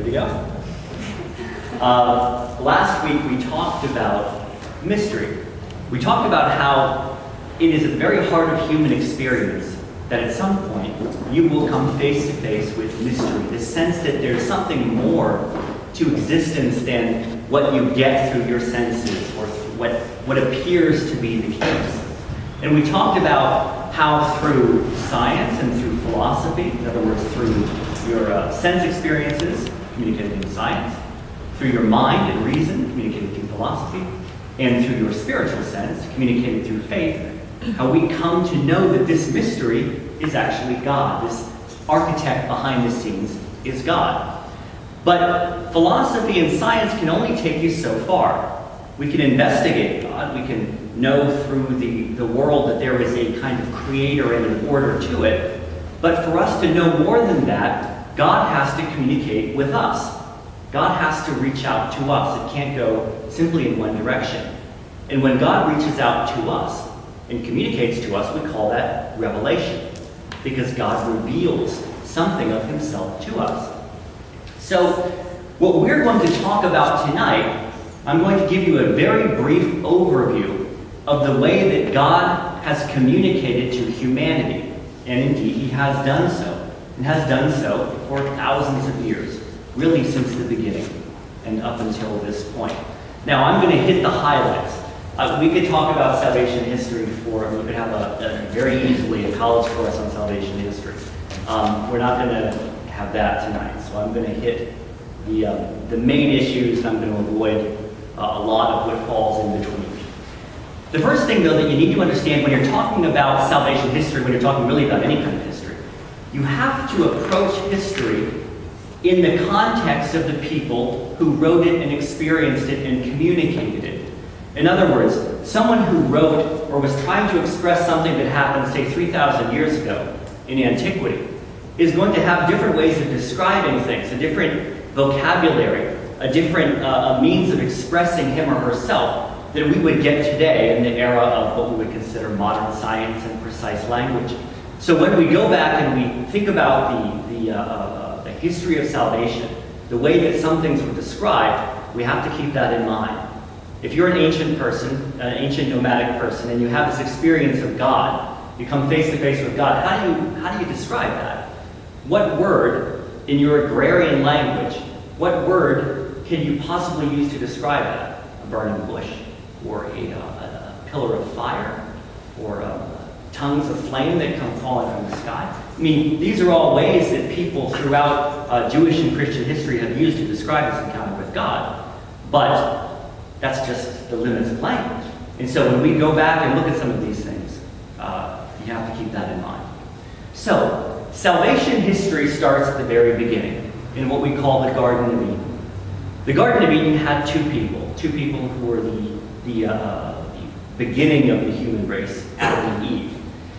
to go. Last week we talked about mystery. We talked about how it is at the very heart of human experience that at some point you will come face to face with mystery, the sense that there's something more to existence than what you get through your senses or what appears to be the case. And we talked about how through science and through philosophy, in other words, through your sense experiences, communicated in science, through your mind and reason, communicated through philosophy, and through your spiritual sense, communicated through faith, how we come to know that this mystery is actually God. This architect behind the scenes is God. But philosophy and science can only take you so far. We can investigate God. We can know through the world that there is a kind of creator and an order to it. But for us to know more than that, God has to communicate with us. God has to reach out to us. It can't go simply in one direction. And when God reaches out to us and communicates to us, we call that revelation, because God reveals something of himself to us. So what we're going to talk about tonight, I'm going to give you a very brief overview of the way that God has communicated to humanity. And indeed, he has done so, and has done so for thousands of years, really since the beginning and up until this point. Now, I'm going to hit the highlights. We could talk about salvation history we could have very easily a college course on salvation history. We're not going to have that tonight, so I'm going to hit the main issues, and I'm going to avoid a lot of what falls in between. The first thing, though, that you need to understand when you're talking about salvation history, when you're talking really about any kind of history, you have to approach history in the context of the people who wrote it and experienced it and communicated it. In other words, someone who wrote or was trying to express something that happened, say, 3,000 years ago in antiquity, is going to have different ways of describing things, a different vocabulary, a different means of expressing him or herself than we would get today in the era of what we would consider modern science and precise language. So when we go back and we think about the history of salvation, the way that some things were described, we have to keep that in mind. If you're an ancient person, an ancient nomadic person, and you have this experience of God, you come face to face with God, how do you describe that? What word in your agrarian language, what word can you possibly use to describe that? A burning bush, or a pillar of fire, or tongues of flame that come falling from the sky? I mean, these are all ways that people throughout Jewish and Christian history have used to describe this encounter with God. But that's just the limits of language. And so when we go back and look at some of these things, you have to keep that in mind. So, salvation history starts at the very beginning, in what we call the Garden of Eden. The Garden of Eden had two people who were the beginning of the human race, Adam and Eve.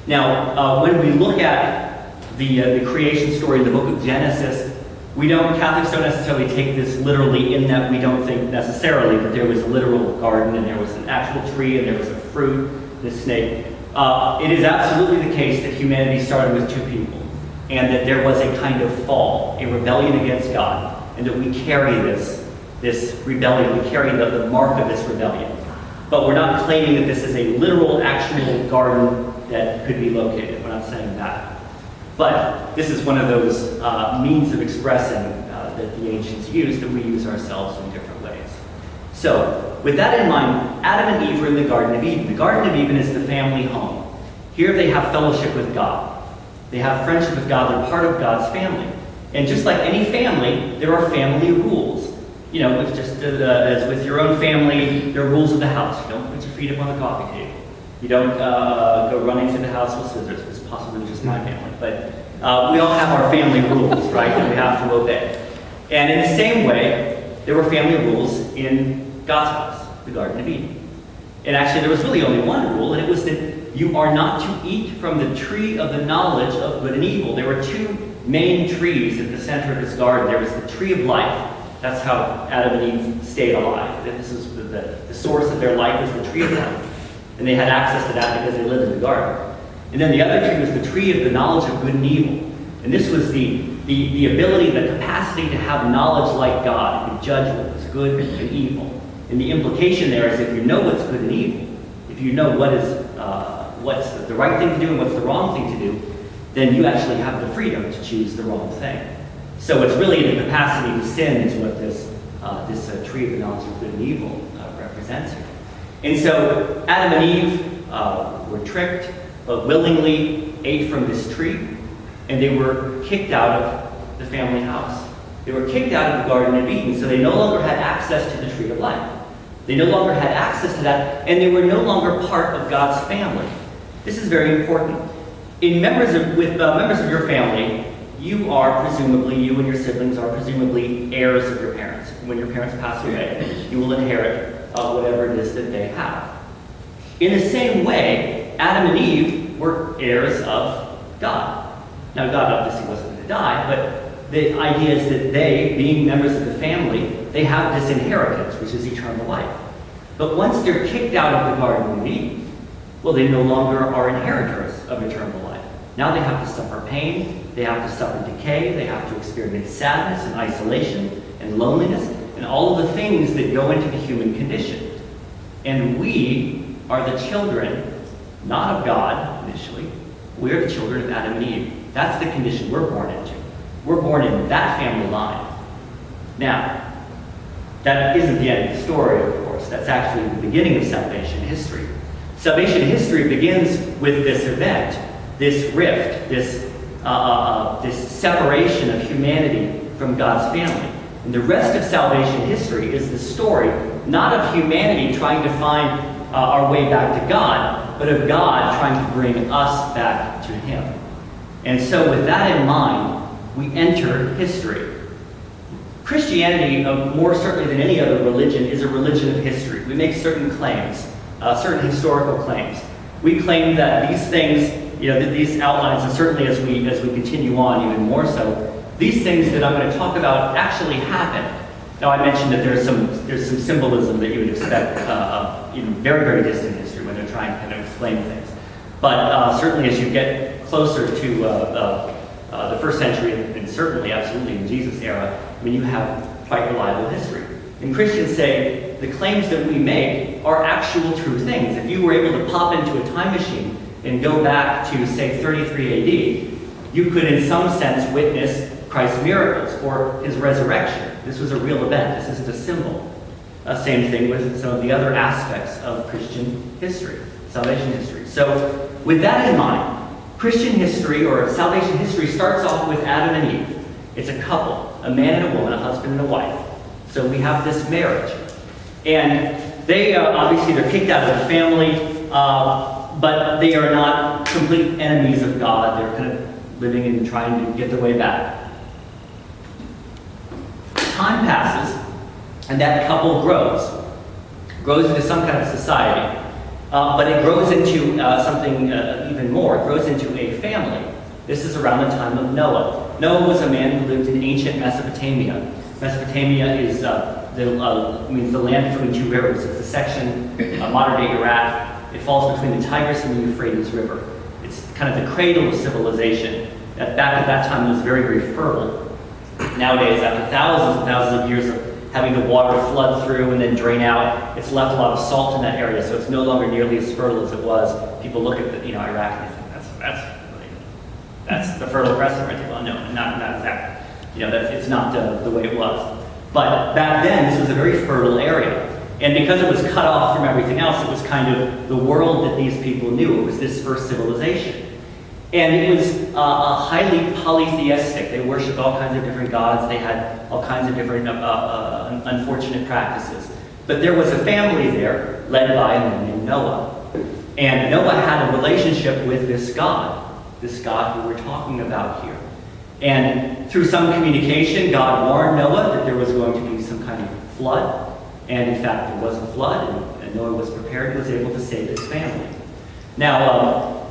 Now, when we look at the creation story in the book of Genesis, Catholics don't necessarily take this literally, in that we don't think necessarily that there was a literal garden and there was an actual tree and there was a fruit, the snake. It is absolutely the case that humanity started with two people, and that there was a kind of fall, a rebellion against God, and that we carry this rebellion, we carry the mark of this rebellion. But we're not claiming that this is a literal, actual garden that could be located. We're not saying that. But this is one of those means of expressing that the ancients used, that we use ourselves in different ways. So, with that in mind, Adam and Eve are in the Garden of Eden. The Garden of Eden is the family home. Here they have fellowship with God. They have friendship with God. They're part of God's family. And just like any family, there are family rules. You know, it's just as with your own family, there are rules of the house. You don't put your feet up on the coffee table. You don't go running to the house with scissors. It's possibly just my family. But we all have our family rules, right, that we have to obey. And in the same way, there were family rules in God's house, the Garden of Eden. And actually, there was really only one rule, and it was that you are not to eat from the tree of the knowledge of good and evil. There were two main trees at the center of this garden. There was the tree of life. That's how Adam and Eve stayed alive. This is the source of their life is the tree of life. And they had access to that because they lived in the garden. And then the other tree was the tree of the knowledge of good and evil. And this was the the ability, the capacity to have knowledge like God, and judge what was good and evil. And the implication there is if you know what's good and evil, if you know what's the right thing to do and what's the wrong thing to do, then you actually have the freedom to choose the wrong thing. So it's really the capacity to sin is what this tree of the knowledge of good and evil represents here. And so Adam and Eve were tricked, but willingly ate from this tree, and they were kicked out of the family house. They were kicked out of the Garden of Eden, so they no longer had access to the tree of life. They no longer had access to that, and they were no longer part of God's family. This is very important. With members of your family, you and your siblings are presumably heirs of your parents. When your parents pass away, you will inherit whatever it is that they have. In the same way, Adam and Eve were heirs of God. Now, God obviously wasn't going to die, but the idea is that they, being members of the family, they have this inheritance, which is eternal life. But once they're kicked out of the Garden of Eden, well, they no longer are inheritors of eternal life. Now they have to suffer pain, they have to suffer decay, they have to experience sadness and isolation and loneliness and all of the things that go into the human condition. And we are the children, not of God initially, we are the children of Adam and Eve. That's the condition we're born into. We're born in that family line. Now, that isn't the end of the story, of course. That's actually the beginning of salvation history. Salvation history begins with this event, this rift, this separation of humanity from God's family. And the rest of salvation history is the story, not of humanity trying to find our way back to God, but of God trying to bring us back to Him. And so with that in mind, we enter history. Christianity, more certainly than any other religion, is a religion of history. We make certain claims, certain historical claims. We claim that these things, these outlines, and certainly as we continue on even more so, these things that I'm going to talk about actually happened. Now, I mentioned that there's some symbolism that you would expect of very, very distant history when they're trying to kind of explain things. But certainly as you get closer to the first century, and certainly, absolutely, in Jesus' era, you have quite reliable history. And Christians say the claims that we make are actual true things. If you were able to pop into a time machine and go back to, say, 33 AD, you could in some sense witness Christ's miracles or His resurrection. This was a real event. This isn't a symbol. Same thing with some of the other aspects of Christian history, salvation history. So with that in mind, Christian history or salvation history starts off with Adam and Eve. It's a couple, a man and a woman, a husband and a wife. So we have this marriage. And they obviously they're kicked out of the family, but they are not complete enemies of God. They're kind of living and trying to get their way back. Time passes, and that couple grows into some kind of society. But it grows into something even more. It grows into a family. This is around the time of Noah. Noah was a man who lived in ancient Mesopotamia. Mesopotamia is means the land between two rivers. It's a section of modern-day Iraq. It falls between the Tigris and the Euphrates River. It's kind of the cradle of civilization. Back at that time, it was very, very fertile. Nowadays, after thousands and thousands of years of having the water flood through and then drain out, it's left a lot of salt in that area, so it's no longer nearly as fertile as it was. People look at Iraq and they think that's the Fertile Crescent right there. Well, no, not exactly. It's not the way it was. But back then, this was a very fertile area. And because it was cut off from everything else, it was kind of the world that these people knew. It was this first civilization. And it was highly polytheistic. They worshipped all kinds of different gods. They had all kinds of different unfortunate practices. But there was a family there led by a man named Noah. And Noah had a relationship with this God who we're talking about here. And through some communication, God warned Noah that there was going to be some kind of flood. And in fact, there was a flood, and Noah was prepared and was able to save his family. Now,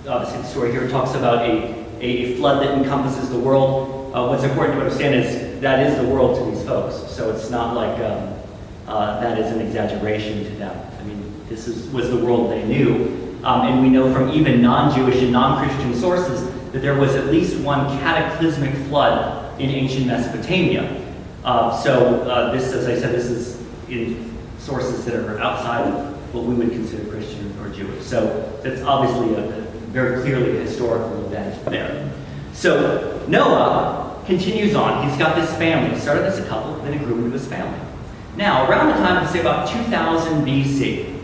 obviously the story here talks about a flood that encompasses the world. What's important to understand is that is the world to these folks. So it's not like that is an exaggeration to them. I mean, this was the world they knew. And we know from even non-Jewish and non-Christian sources that there was at least one cataclysmic flood in ancient Mesopotamia. This, as I said, this is in sources that are outside of what we would consider Christian or Jewish. So that's obviously a very clearly a historical event there. So Noah continues on. He's got this family. He started as a couple, then it grew into his family. Now, around the time, say about 2000 BC,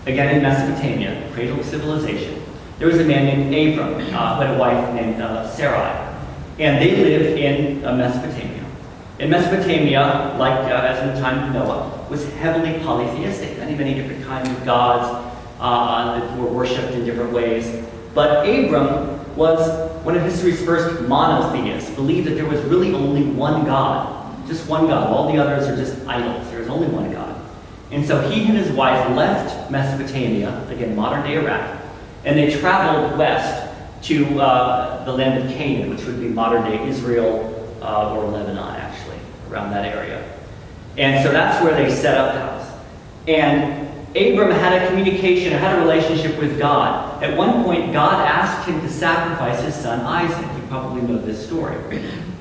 again in Mesopotamia, cradle of civilization, there was a man named Abram, who had a wife named Sarai. And they lived in Mesopotamia. In Mesopotamia, like as in the time of Noah, was heavily polytheistic. Many different kinds of gods that were worshipped in different ways. But Abram was one of history's first monotheists, believed that there was really only one God, just one God. All the others are just idols. There's only one God. And so he and his wife left Mesopotamia, again, modern-day Iraq, and they traveled west to the land of Canaan, which would be modern-day Israel or Lebanon, actually, around that area. And so that's where they set up house. And Abram had a communication, had a relationship with God. At one point, God asked him to sacrifice his son Isaac. You probably know this story.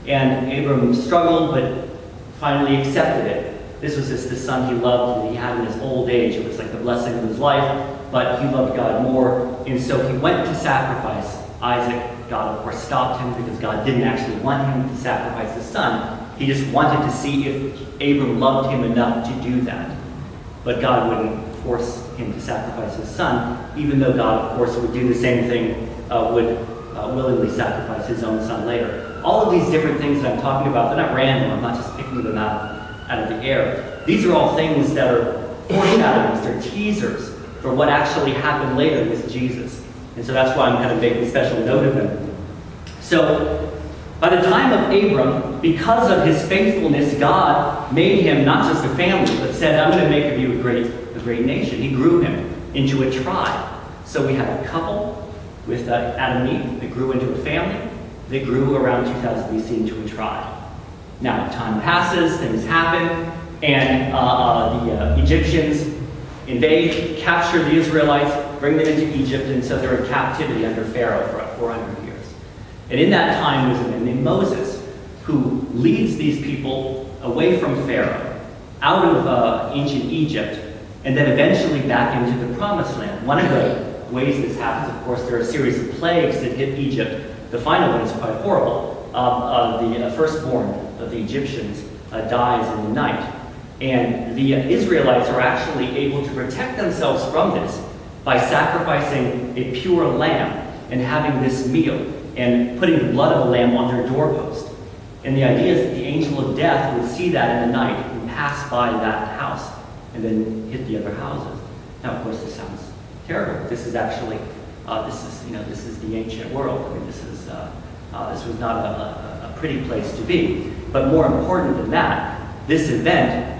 And Abram struggled, but finally accepted it. This was just the son he loved that he had in his old age. It was like the blessing of his life, but he loved God more. And so he went to sacrifice Isaac. God, of course, stopped him because God didn't actually want him to sacrifice his son. He just wanted to see if Abram loved him enough to do that. But God wouldn't force him to sacrifice his son, even though God, of course, would do the same thing, would willingly sacrifice his own son later. All of these different things that I'm talking about, they're not random. I'm not just picking them out of the air. These are all things that are foreshadowings, they're teasers for what actually happened later with Jesus. And so that's why I'm kind of making special note of them. So by the time of Abram, because of his faithfulness, God made him not just a family, but said, I'm going to make of you a great nation. He grew him into a tribe. So we have a couple with Adam and Eve that grew into a family. They grew around 2000 BC into a tribe. Now, time passes, things happen, and the Egyptians invade, capture the Israelites, bring them into Egypt, and so they're in captivity under Pharaoh for 400 years. And in that time was a man named Moses, who leads these people away from Pharaoh, out of ancient Egypt, and then eventually back into the Promised Land. One of the ways this happens, of course, there are a series of plagues that hit Egypt. The final one is quite horrible. The firstborn of the Egyptians dies in the night. And the Israelites are actually able to protect themselves from this by sacrificing a pure lamb and having this meal and putting the blood of the lamb on their doorpost. And the idea is that the angel of death would see that in the night and pass by that house and then hit the other houses. Now, of course, this sounds terrible. This is actually, this is the ancient world. I mean, this was not a pretty place to be. But more important than that, this event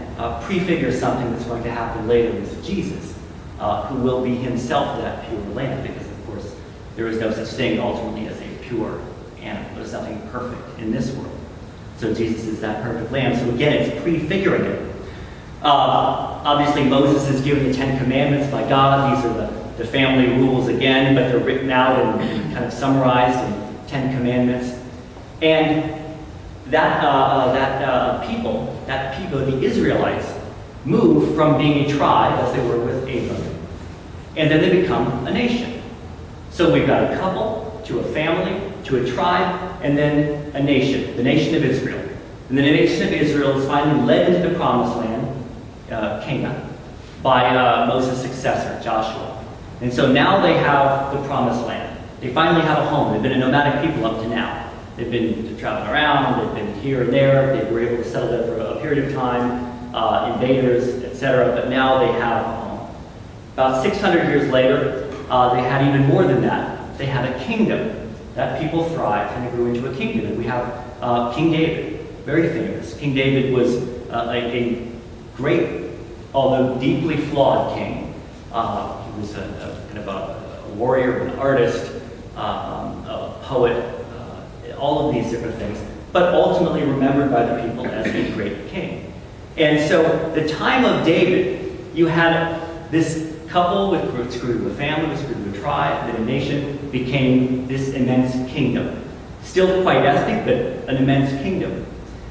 prefigures something that's going to happen later with Jesus, who will be himself that pure lamb, because, of course, there is no such thing ultimately as a pure animal. There's nothing perfect in this world. So Jesus is that perfect lamb. So again, it's prefiguring it. Obviously, Moses is given the Ten Commandments by God. These are the family rules again, but they're written out and kind of summarized in 10 Commandments. And that people, the Israelites, move from being a tribe, as they were with Abram, and then they become a nation. So we've got a couple, to a family, to a tribe, and then a nation, the nation of Israel. And then the nation of Israel is finally led into the Promised Land, Canaan, by Moses' successor, Joshua. And so now they have the Promised Land. They finally have a home. They've been a nomadic people up to now. They've been traveling around, they've been here and there, they were able to settle there for a period of time, invaders, etc., but now they have a home. About 600 years later, they had even more than that. They had a kingdom. That people thrived and it grew into a kingdom. And we have King David, very famous. King David was a great, although deeply flawed king. He was kind of a warrior, an artist, a poet, all of these different things, but ultimately remembered by the people as a great king. And so the time of David, you had this couple, which grew to a family, which grew to a tribe, then a nation, became this immense kingdom. Still quite ethnic, but an immense kingdom.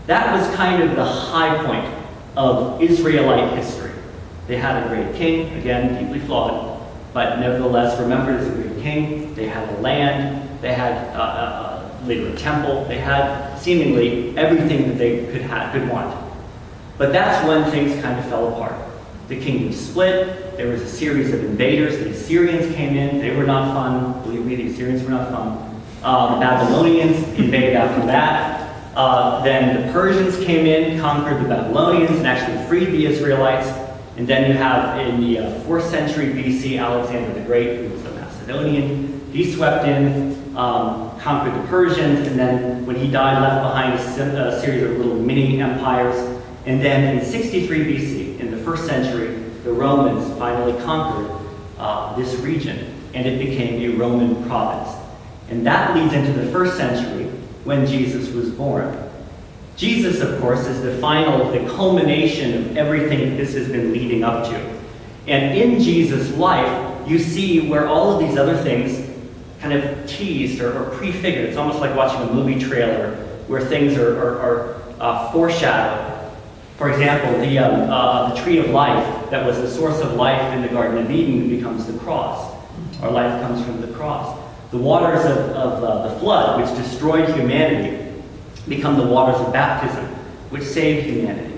That was kind of the high point of Israelite history. They had a great king, again, deeply flawed, but nevertheless remembered as a great king. They had a land, they had later a temple, they had seemingly everything that they could want. But that's when things kind of fell apart. The kingdom split, there was a series of invaders, the Assyrians came in, they were not fun, believe me, the Assyrians were not fun. The Babylonians invaded after that. Then the Persians came in, conquered the Babylonians, and actually freed the Israelites. And then you have, in the 4th century BC, Alexander the Great, who was a Macedonian. He swept in, conquered the Persians, and then when he died, left behind a series of little mini empires. And then in 63 BC, in the 1st century, the Romans finally conquered this region, and it became a Roman province. And that leads into the 1st century, when Jesus was born. Jesus, of course, is the culmination of everything that this has been leading up to. And in Jesus' life, you see where all of these other things kind of teased or prefigured. It's almost like watching a movie trailer where things are foreshadowed. For example, the tree of life that was the source of life in the Garden of Eden becomes the cross. Our life comes from the cross. The waters of the flood, which destroyed humanity, become the waters of baptism, which saved humanity.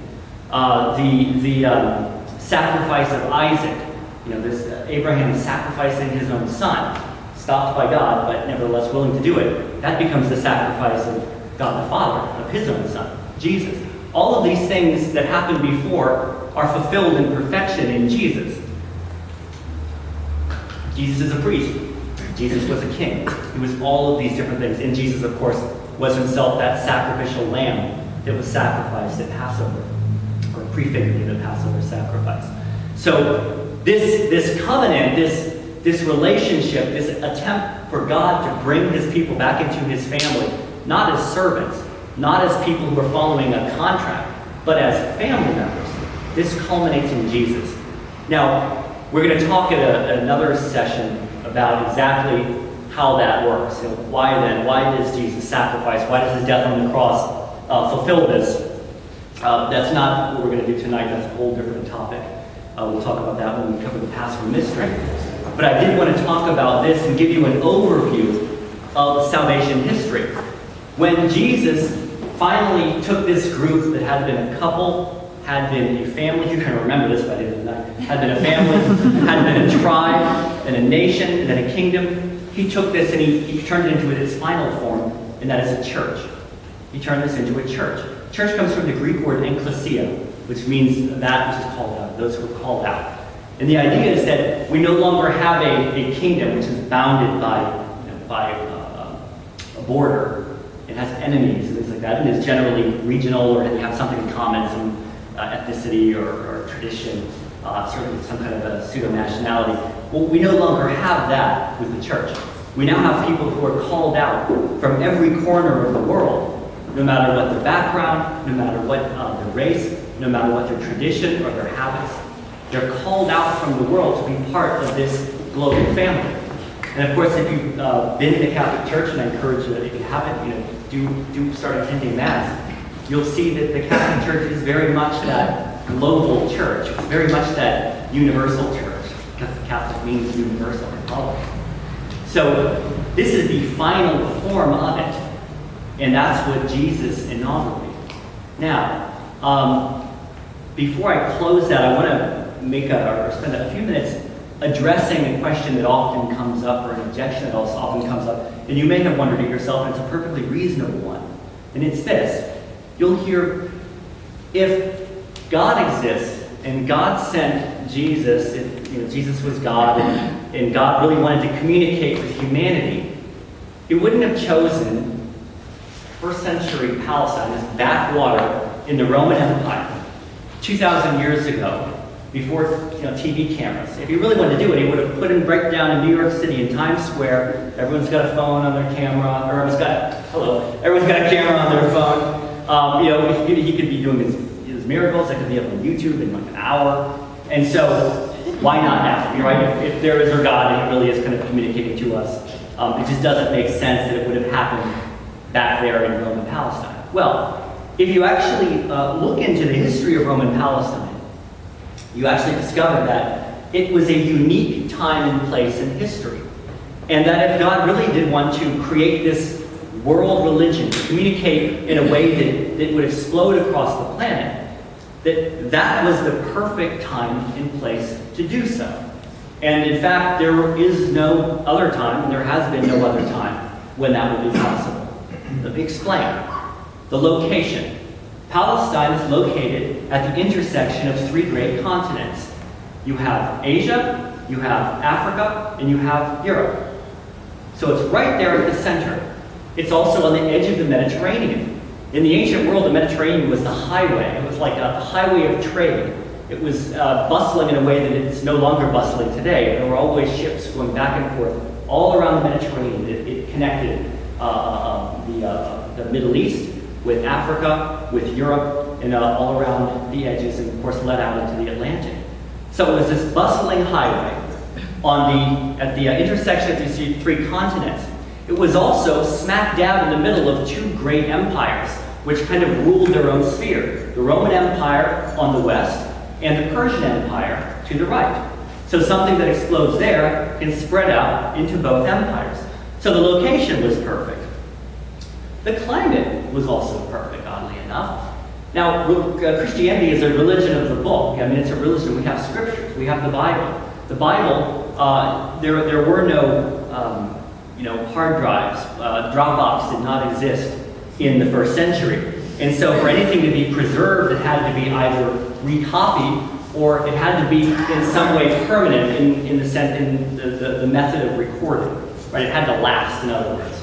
The sacrifice of Isaac, this Abraham sacrificing his own son, stopped by God, but nevertheless willing to do it, that becomes the sacrifice of God the Father, of his own son, Jesus. All of these things that happened before are fulfilled in perfection in Jesus. Jesus is a priest. Jesus was a king. He was all of these different things. And Jesus, of course, was himself that sacrificial lamb that was sacrificed at Passover, or prefigured in the Passover sacrifice. So this covenant, this relationship, this attempt for God to bring his people back into his family, not as servants, not as people who are following a contract, but as family members, this culminates in Jesus. Now, we're going to talk at another session about exactly how that works. Why does Jesus sacrifice? Why does his death on the cross fulfill this? That's not what we're going to do tonight. That's a whole different topic. We'll talk about that when we cover the Passover mystery. But I did want to talk about this and give you an overview of salvation history. When Jesus finally took this group that had been a couple, had been a family, you can remember this by the end of the night, had been a family, had been a tribe, and a nation, and then a kingdom. He took this and he turned it into its final form, and that is a church. He turned this into a church. Church comes from the Greek word ecclesia, which means that which is called out, those who are called out. And the idea is that we no longer have a kingdom which is bounded by a border. It has enemies and things like that, and is generally regional, or you have something in common, some ethnicity or tradition, certainly some kind of a pseudo-nationality. Well, we no longer have that with the church. We now have people who are called out from every corner of the world, no matter what their background, no matter what their race, no matter what their tradition or their habits. They're called out from the world to be part of this global family. And of course, if you've been in the Catholic Church, and I encourage you that if you haven't, do start attending Mass, you'll see that the Catholic Church is very much that global church. It's very much that universal church, because the Catholic means universal in politics. So this is the final form of it, and that's what Jesus inaugurated. Now, before I close that, I want to spend a few minutes addressing a question that often comes up, or an objection that also often comes up, and you may have wondered it yourself, and it's a perfectly reasonable one. And it's this. You'll hear, if God exists, and God sent Jesus, if Jesus was God, and God really wanted to communicate with humanity, he wouldn't have chosen first century Palestine, this backwater in the Roman Empire, 2,000 years ago, before TV cameras. If he really wanted to do it, he would have put him right down in New York City in Times Square. Everyone's got a phone on their camera, or everyone's got a camera on their phone. He could be doing his miracles that could be up on YouTube in like an hour. And so why not now? You're right, if there is a God and he really is kind of communicating to us, it just doesn't make sense that it would have happened back there in Roman Palestine. Well, if you actually look into the history of Roman Palestine, you actually discover that it was a unique time and place in history. And that if God really did want to create this world religion, to communicate in a way that would explode across the planet, that was the perfect time and place to do so. And in fact, there is no other time, and there has been no other time, when that would be possible. Let me explain. The location. Palestine is located at the intersection of three great continents. You have Asia, you have Africa, and you have Europe. So it's right there at the center. It's also on the edge of the Mediterranean. In the ancient world, the Mediterranean was the highway. It was like a highway of trade. It was bustling in a way that it's no longer bustling today. There were always ships going back and forth all around the Mediterranean. It connected the Middle East with Africa, with Europe, and all around the edges, and of course led out into the Atlantic. So it was this bustling highway at the intersection of these three continents. It was also smack dab in the middle of two great empires, which kind of ruled their own sphere. The Roman Empire on the west, and the Persian Empire to the right. So something that explodes there can spread out into both empires. So the location was perfect. The climate was also perfect, oddly enough. Now, Christianity is a religion of the book. I mean, it's a religion. We have scriptures. We have the Bible. The Bible, there were no hard drives. Dropbox did not exist in the first century. And so for anything to be preserved, it had to be either recopied or it had to be in some way permanent in the method of recording. Right? It had to last, in other words.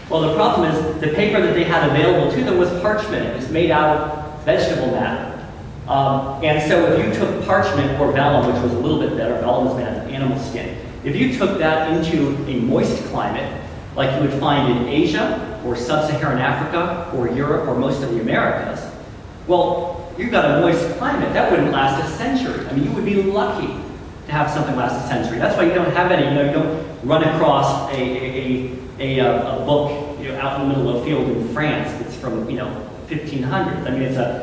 Well, the problem is the paper that they had available to them was parchment. It was made out of vegetable matter. And so if you took parchment or vellum, which was a little bit better, vellum is made out of animal skin. If you took that into a moist climate, like you would find in Asia or sub-Saharan Africa or Europe or most of the Americas, well, you've got a moist climate. That wouldn't last a century. I mean, you would be lucky to have something last a century. That's why you don't have any, you don't run across a book out in the middle of a field in France that's from 1500s. I mean,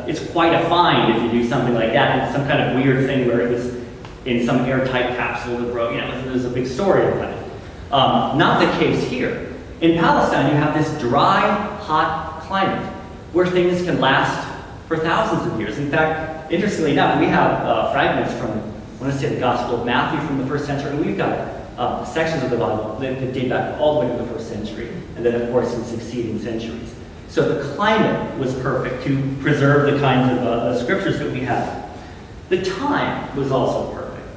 it's quite a find if you do something like that. It's some kind of weird thing where it was in some airtight capsule that broke. There's a big story about it. Not the case here. In Palestine, you have this dry, hot climate where things can last for thousands of years. In fact, interestingly enough, we have fragments from, I want to say, the Gospel of Matthew from the first century, and we've got sections of the Bible that date back all the way to the first century, and then, of course, in succeeding centuries. So the climate was perfect to preserve the kinds of scriptures that we have. The time was also perfect.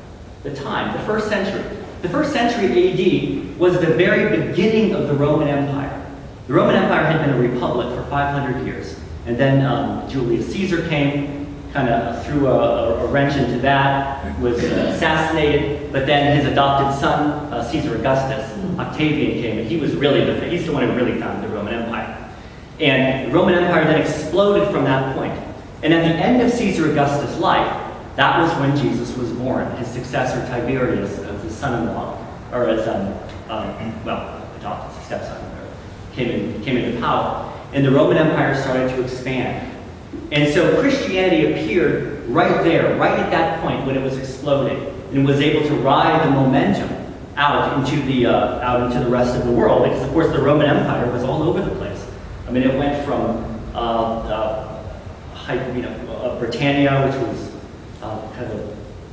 The time, the first century. The first century AD was the very beginning of the Roman Empire. The Roman Empire had been a republic for 500 years. And then Julius Caesar came, kind of threw a wrench into that, was assassinated, but then his adopted son, Caesar Augustus, Octavian came, and he's the one who really founded the Roman Empire. And the Roman Empire then exploded from that point. And at the end of Caesar Augustus' life, that was when Jesus was born. His successor, Tiberius, his son-in-law, or his, adopted stepson, came into power. And the Roman Empire started to expand. And so Christianity appeared right there, right at that point when it was exploding, and was able to ride the momentum out into the rest of the world. Because, of course, the Roman Empire was all over the place. I mean, it went from Britannia, which was kind of a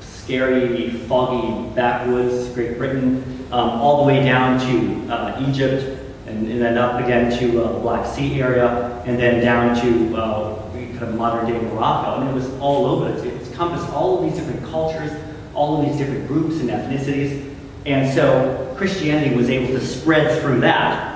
scary, foggy backwoods, Great Britain, all the way down to Egypt, and then up again to the Black Sea area, and then down to kind of modern-day Morocco. I mean, it was all over. It's encompassed all of these different cultures, all of these different groups and ethnicities, and so Christianity was able to spread through that.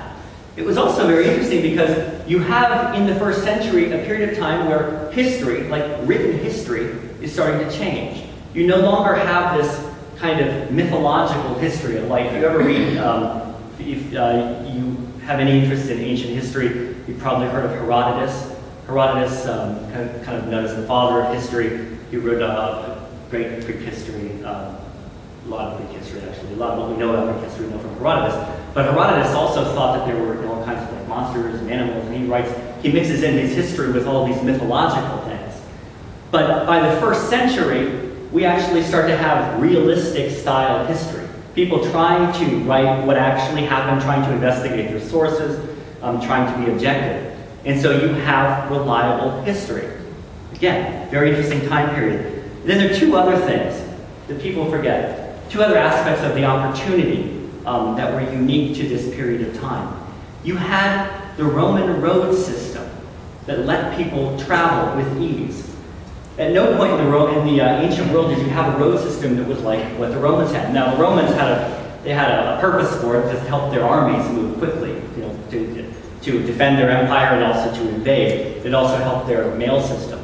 It was also very interesting because you have in the first century a period of time where history, like written history, is starting to change. You no longer have this kind of mythological history of life. If you ever read, if you have any interest in ancient history, you've probably heard of Herodotus. Herodotus, kind of known as the father of history, he wrote a great Greek history, a lot of Greek history, actually. A lot of what we know about Greek history we know from Herodotus. But Herodotus also thought that there were all kinds of like monsters and animals, and he mixes in his history with all these mythological things. But by the 1st century, we actually start to have realistic style history. People trying to write what actually happened, trying to investigate their sources, trying to be objective. And so you have reliable history. Again, very interesting time period. And then there are 2 other things that people forget. 2 other aspects of the opportunity that were unique to this period of time. You had the Roman road system that let people travel with ease. At no point in the ancient world did you have a road system that was like what the Romans had. Now the Romans had a purpose for it to help their armies move quickly, to defend their empire and also to invade. It also helped their mail system.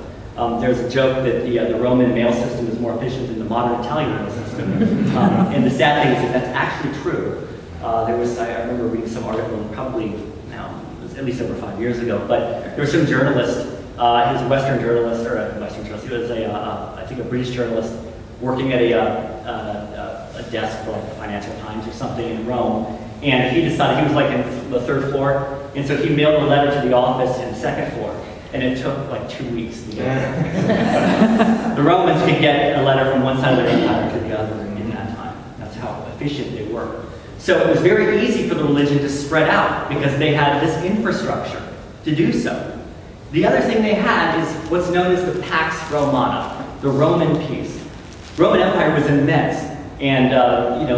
There's a joke that the Roman mail system is more efficient than the modern Italian mail system. And the sad thing is that that's actually true. I remember reading some article, probably now, it was at least over 5 years ago, but there was some journalist, he was a Western journalist, he was I think a British journalist working at a desk for like the Financial Times or something in Rome, and he decided, he was like in the 3rd floor, and so he mailed a letter to the office in the 2nd floor, and it took like 2 weeks to get it. The Romans could get a letter from one side of their empire to the other in that time. That's how efficient they were. So it was very easy for the religion to spread out because they had this infrastructure to do so. The other thing they had is what's known as the Pax Romana, the Roman peace. The Roman Empire was immense, and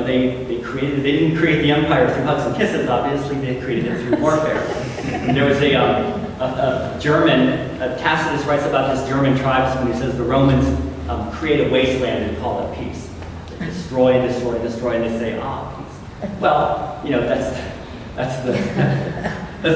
they didn't create the empire through hugs and kisses. Obviously, they created it through warfare. And there was a German, Tacitus writes about this German tribesman who says the Romans create a wasteland and call it peace. They destroy and destroy and destroy, and they say, peace. Well, that's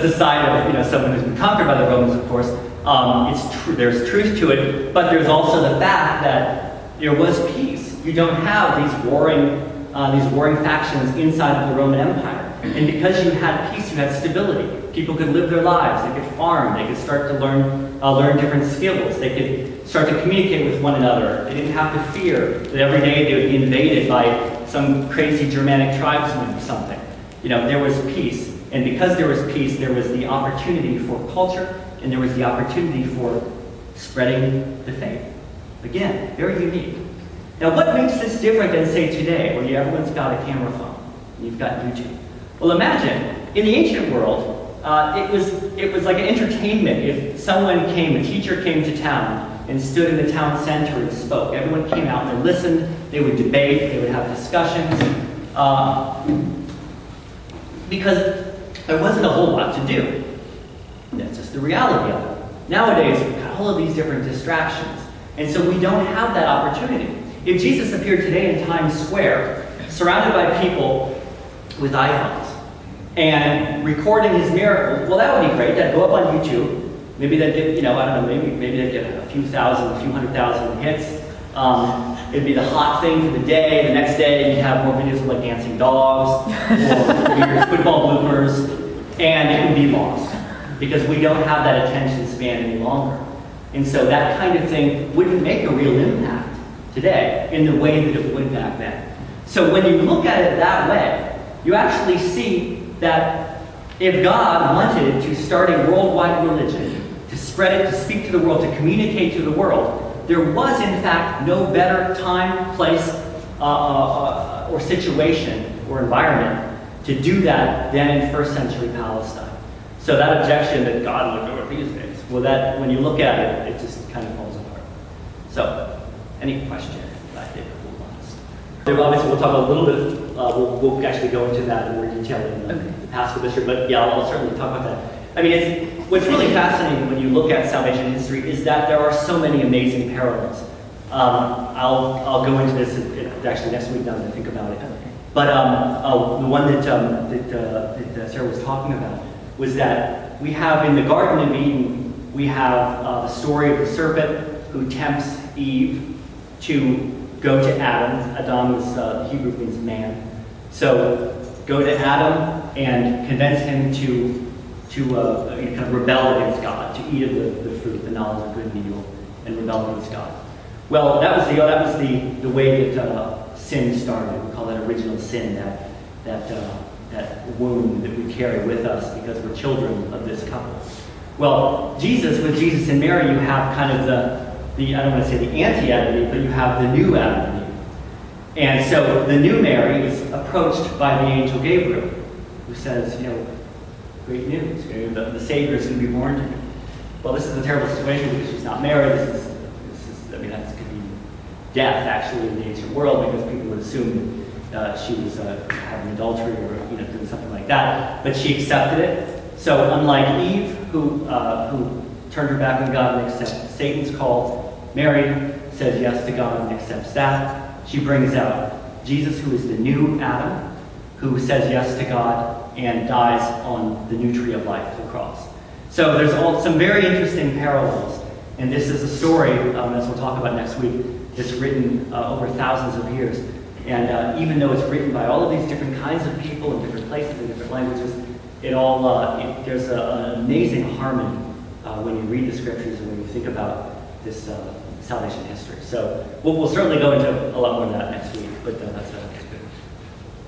the side of someone who's been conquered by the Romans, of course. It's true. There's truth to it, but there's also the fact that there was peace. You don't have these warring factions inside of the Roman Empire, and because you had peace, you had stability. People could live their lives. They could farm. They could start to learn different skills. They could start to communicate with one another. They didn't have to fear that every day they would be invaded by some crazy Germanic tribesman or something. There was peace. And because there was peace, there was the opportunity for culture, and there was the opportunity for spreading the faith. Again, very unique. Now, what makes this different than, say, today, where everyone's got a camera phone, and you've got YouTube? Well, imagine, in the ancient world, it was like an entertainment. If someone a teacher came to town and stood in the town center and spoke, everyone came out and they listened, they would debate, they would have discussions, because there wasn't a whole lot to do. That's just the reality of it. Nowadays, we've got all of these different distractions, and so we don't have that opportunity. If Jesus appeared today in Times Square, surrounded by people with iPhones, and recording his miracles, well, that would be great. That'd go up on YouTube. Maybe they'd get, maybe they'd get a few 100,000 hits. It'd be the hot thing for the day. The next day, you'd have more videos of like dancing dogs, or weird football bloopers, and it would be lost because we don't have that attention span any longer. And so that kind of thing wouldn't make a real impact today in the way that it would back then. So when you look at it that way, you actually see that if God wanted to start a worldwide religion, to spread it, to speak to the world, to communicate to the world, there was in fact no better time, place, or situation or environment to do that than in 1st century Palestine. So that objection that God would do it these days, well, that when you look at it, it just kind of falls apart. So, any questions? I think obviously we'll talk a little bit. We'll actually go into that in more detail in the Paschal Mystery, but yeah, I'll certainly talk about that. I mean, what's really fascinating when you look at salvation history is that there are so many amazing parallels. I'll go into this actually next week now that I think about it. But the one that Sarah was talking about was that we have in the Garden of Eden, we have the story of the serpent who tempts Eve to go to Adam. Adam is Hebrew means man. So go to Adam and convince him to kind of rebel against God, to eat of the fruit, the knowledge of good and evil, and rebel against God. Well, that was the way that sin started. We call that original sin, that wound that we carry with us because we're children of this couple. Well, with Jesus and Mary, you have kind of the I don't want to say the anti-Adam and Eve, but you have the new Adam and Eve. And so the new Mary is approached by the angel Gabriel, who says, great news, the Savior is going to be born to you. Well, this is a terrible situation because she's not married. This is that could be death, actually, in the ancient world, because people would assume she was having adultery or doing something like that. But she accepted it. So unlike Eve, who turned her back on God and accepted Satan's call, Mary says yes to God and accepts that. She brings out Jesus, who is the new Adam, who says yes to God and dies on the new tree of life, the cross. So there's some very interesting parallels. And this is a story, as we'll talk about next week, that's written over thousands of years. And even though it's written by all of these different kinds of people in different places and different languages, there's an amazing harmony when you read the scriptures and when you think about this salvation history. So we'll certainly go into a lot more of that next week, but that's good.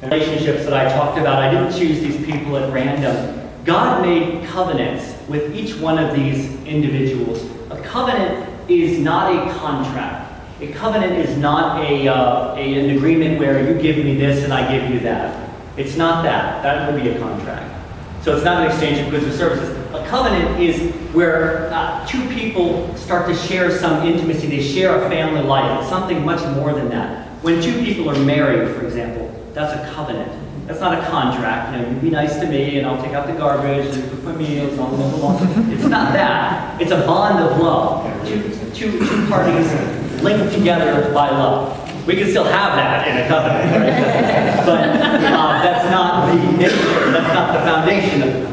And relationships that I talked about, I didn't choose these people at random. God made covenants with each one of these individuals. A covenant is not a contract. A covenant is not an agreement where you give me this and I give you that. It's not that. That would be a contract. So it's not an exchange of goods or services. A covenant is where two people start to share some intimacy. They share a family life. It's something much more than that. When two people are married, for example, that's a covenant. That's not a contract. You be nice to me and I'll take out the garbage and cook my meals and all the along. It's not that. It's a bond of love. Two parties linked together by love. We can still have that in a covenant, right? But that's not the foundation of it.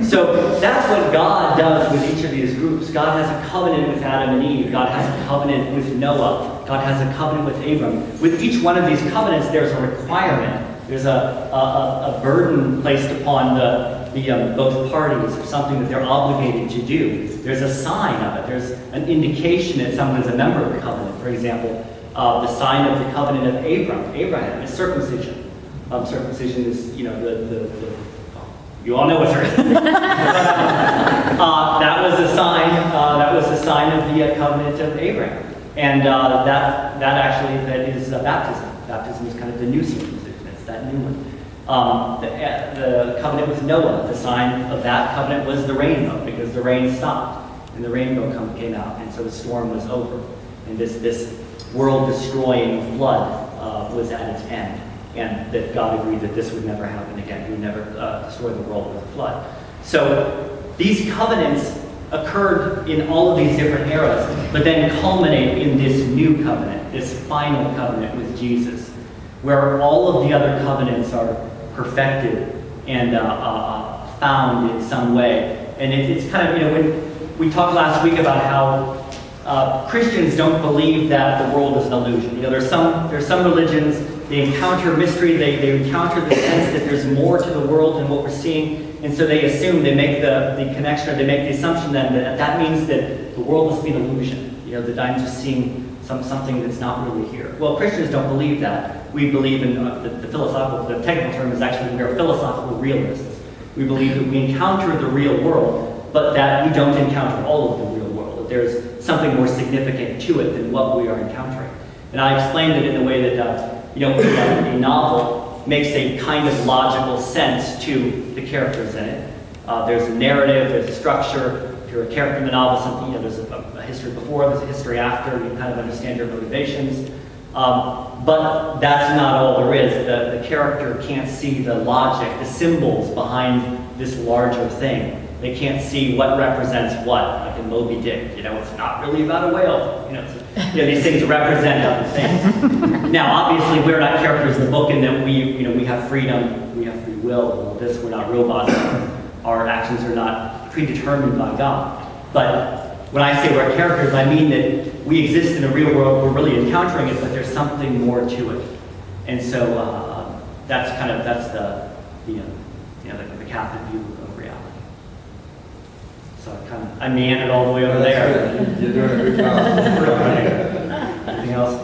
So that's what God does with each of these groups. God has a covenant with Adam and Eve. God has a covenant with Noah. God has a covenant with Abram. With each one of these covenants, there's a requirement. There's a burden placed upon both parties, or something that they're obligated to do. There's a sign of it. There's an indication that someone is a member of the covenant. For example, the sign of the covenant of Abraham is circumcision. Circumcision is, you all know what circumcision is. That was a sign. That was the sign of the covenant of Abraham, and that is baptism. Baptism is kind of the new circumcision. It's that new one. The covenant with Noah. The sign of that covenant was the rainbow, because the rain stopped and the rainbow came out, and so the storm was over, and this world-destroying flood was at its end. And that God agreed that this would never happen again. He would never destroy the world with a flood. So these covenants occurred in all of these different eras, but then culminate in this new covenant, this final covenant with Jesus, where all of the other covenants are perfected and found in some way. And it's kind of, when we talked last week about how Christians don't believe that the world is an illusion. There's some religions. They encounter mystery, they encounter the sense that there's more to the world than what we're seeing, and so they assume, they make the connection, or they make the assumption then that means that the world must be an illusion, that I'm just seeing something that's not really here. Well, Christians don't believe that. We believe in the technical term is actually, we are philosophical realists. We believe that we encounter the real world, but that we don't encounter all of the real world, that there's something more significant to it than what we are encountering. And I explained it in the way that a novel makes a kind of logical sense to the characters in it. There's a narrative, there's a structure. If you're a character in the novel, there's a history before, there's a history after. You kind of understand your motivations. But that's not all there is. The character can't see the logic, the symbols behind this larger thing. They can't see what represents what, like in Moby Dick. It's not really about a whale. These things represent other things. Now, obviously, we're not characters in the book, in that we have freedom, we have free will, and all this. We're not robots. Our actions are not predetermined by God. But when I say we're characters, I mean that we exist in a real world. We're really encountering it, but there's something more to it. And so that's the Catholic view of reality. So I meandered all the way over there. You're doing a good job. Anything else?